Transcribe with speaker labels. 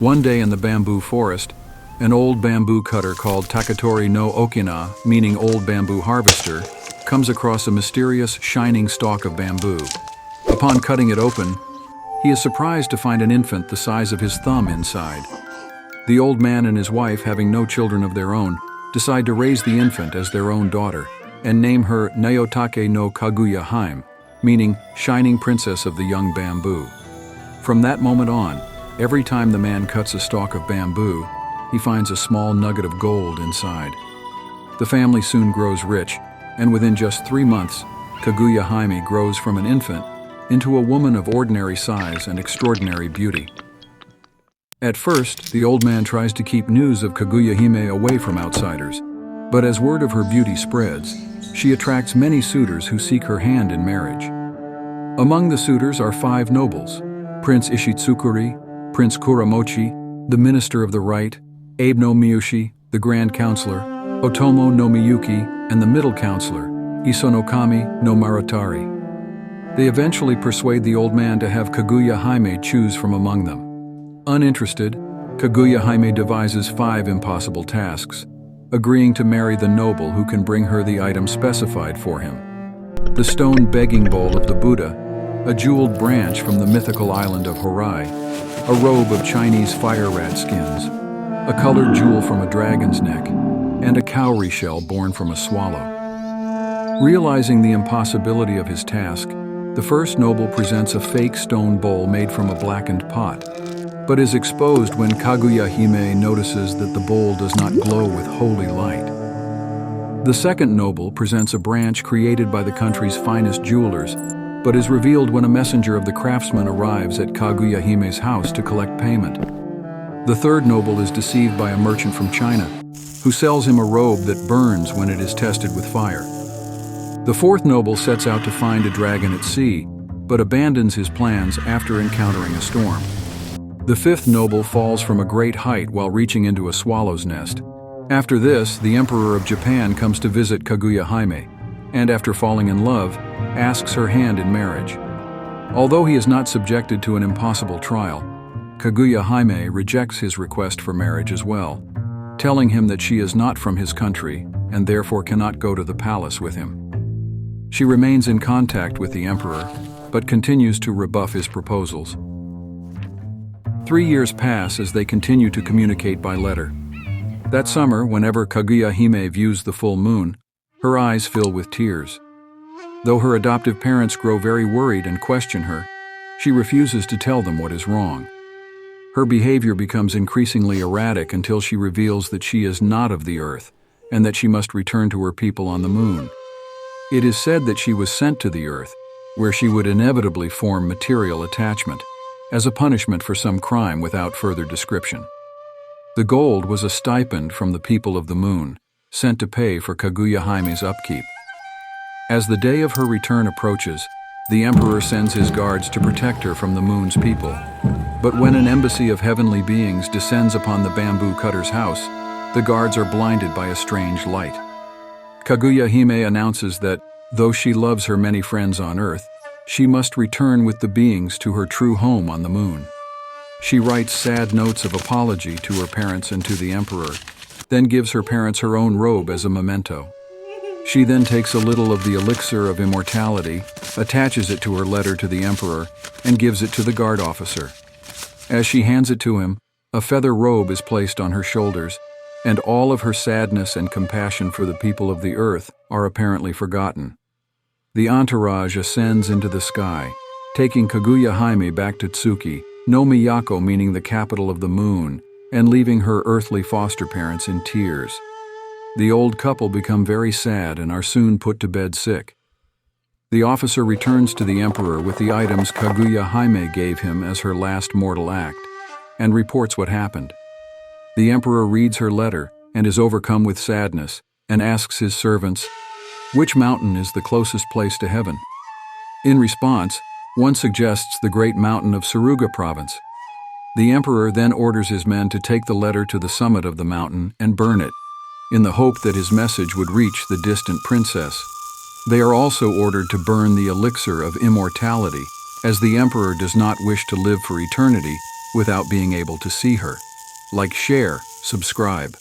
Speaker 1: One day in the bamboo forest, an old bamboo cutter called Takatori no Okina, meaning old bamboo harvester, comes across a mysterious, shining stalk of bamboo. Upon cutting it open, he is surprised to find an infant the size of his thumb inside. The old man and his wife, having no children of their own, decide to raise the infant as their own daughter and name her Nayotake no Kaguya Hime, meaning shining princess of the young bamboo. From that moment on, every time the man cuts a stalk of bamboo, he finds a small nugget of gold inside. The family soon grows rich, and within just 3 months, Kaguya Hime grows from an infant into a woman of ordinary size and extraordinary beauty. At first, the old man tries to keep news of Kaguya Hime away from outsiders, but as word of her beauty spreads, she attracts many suitors who seek her hand in marriage. Among the suitors are 5 nobles: Prince Ishitsukuri, Prince Kuramochi, the Minister of the Right, Abe no Miyushi, the Grand Counselor, Otomo no Miyuki, and the Middle Counselor, Isonokami no Maratari. They eventually persuade the old man to have Kaguya Hime choose from among them. Uninterested, Kaguya Hime devises 5 impossible tasks, agreeing to marry the noble who can bring her the item specified for him: the stone begging bowl of the Buddha, a jeweled branch from the mythical island of Horai, a robe of Chinese fire rat skins, a colored jewel from a dragon's neck, and a cowrie shell born from a swallow. Realizing the impossibility of his task, the first noble presents a fake stone bowl made from a blackened pot, but is exposed when Kaguya Hime notices that the bowl does not glow with holy light. The second noble presents a branch created by the country's finest jewelers, but is revealed when a messenger of the craftsman arrives at Kaguya Hime's house to collect payment. The third noble is deceived by a merchant from China, who sells him a robe that burns when it is tested with fire. The fourth noble sets out to find a dragon at sea, but abandons his plans after encountering a storm. The fifth noble falls from a great height while reaching into a swallow's nest. After this, the Emperor of Japan comes to visit Kaguya Hime, and after falling in love, asks her hand in marriage. Although he is not subjected to an impossible trial, Kaguya Hime rejects his request for marriage as well, telling him that she is not from his country and therefore cannot go to the palace with him. She remains in contact with the Emperor, but continues to rebuff his proposals. 3 years pass as they continue to communicate by letter. That summer, whenever Kaguya Hime views the full moon, her eyes fill with tears. Though her adoptive parents grow very worried and question her, she refuses to tell them what is wrong. Her behavior becomes increasingly erratic until she reveals that she is not of the earth and that she must return to her people on the moon. It is said that she was sent to the earth, where she would inevitably form material attachment, as a punishment for some crime without further description. The gold was a stipend from the people of the moon, sent to pay for Kaguya Hime's upkeep. As the day of her return approaches, the Emperor sends his guards to protect her from the moon's people. But when an embassy of heavenly beings descends upon the bamboo cutter's house, the guards are blinded by a strange light. Kaguya Hime announces that, though she loves her many friends on earth, she must return with the beings to her true home on the moon. She writes sad notes of apology to her parents and to the Emperor, then gives her parents her own robe as a memento. She then takes a little of the elixir of immortality, attaches it to her letter to the Emperor, and gives it to the guard officer. As she hands it to him, a feather robe is placed on her shoulders, and all of her sadness and compassion for the people of the earth are apparently forgotten. The entourage ascends into the sky, taking Kaguya Hime back to Tsuki, no Miyako meaning the capital of the moon, and leaving her earthly foster parents in tears. The old couple become very sad and are soon put to bed sick. The officer returns to the Emperor with the items Kaguya Hime gave him as her last mortal act, and reports what happened. The Emperor reads her letter and is overcome with sadness, and asks his servants, "Which mountain is the closest place to heaven?" In response, one suggests the great mountain of Suruga province. The Emperor then orders his men to take the letter to the summit of the mountain and burn it, in the hope that his message would reach the distant princess. They are also ordered to burn the elixir of immortality, as the Emperor does not wish to live for eternity, without being able to see her. Like, share, subscribe.